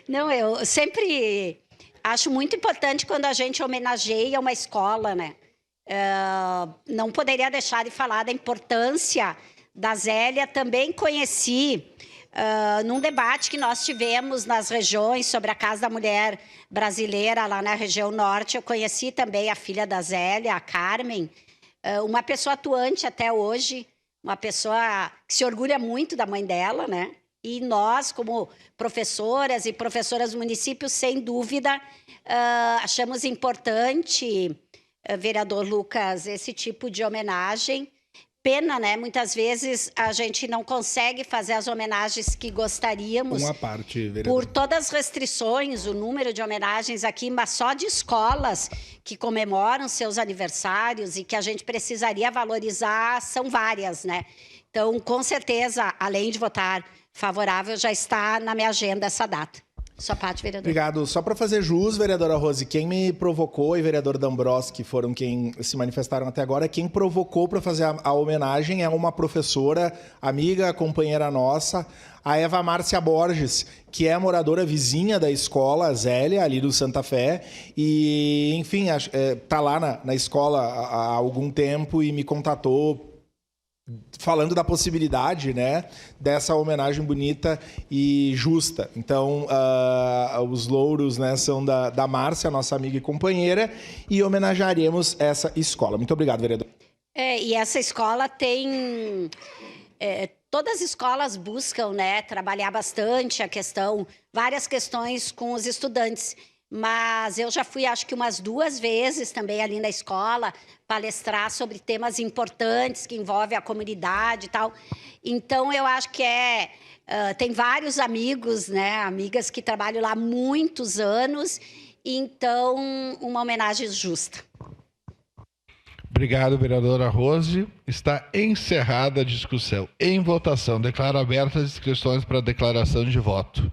Não, eu sempre acho muito importante quando a gente homenageia uma escola, né? Não poderia deixar de falar da importância da Zélia. Também conheci, num debate que nós tivemos nas regiões sobre a Casa da Mulher Brasileira, lá na região norte, eu conheci também a filha da Zélia, a Carmen, uma pessoa atuante até hoje, uma pessoa que se orgulha muito da mãe dela, né? E nós, como professoras e professoras do município, sem dúvida, achamos importante, vereador Lucas, esse tipo de homenagem. Pena, né? Muitas vezes a gente não consegue fazer as homenagens que gostaríamos. Uma parte, vereador. Por todas as restrições, o número de homenagens aqui, mas só de escolas que comemoram seus aniversários e que a gente precisaria valorizar, são várias, né? Então, com certeza, além de votar favorável, já está na minha agenda essa data. Sua parte, vereador. Obrigado. Só para fazer jus, vereadora Rose, quem me provocou, e vereador D'Ambros, que foram quem se manifestaram até agora, quem provocou para fazer a homenagem é uma professora, amiga, companheira nossa, a Eva Márcia Borges, que é moradora vizinha da escola Zélia, ali do Santa Fé, e, enfim, tá lá na escola há algum tempo e me contatou falando da possibilidade, né, dessa homenagem bonita e justa. Então, os louros, né, são da Márcia, nossa amiga e companheira, e homenagearemos essa escola. Muito obrigado, vereador. E essa escola tem... todas as escolas buscam, né, trabalhar bastante a questão, várias questões com os estudantes. Mas eu já fui, acho que umas 2 vezes também ali na escola, palestrar sobre temas importantes que envolvem a comunidade e tal. Então, eu acho que tem vários amigos, né, amigas que trabalham lá há muitos anos, então, uma homenagem justa. Obrigado, vereadora Rose. Está encerrada a discussão. Em votação, declaro abertas as inscrições para declaração de voto.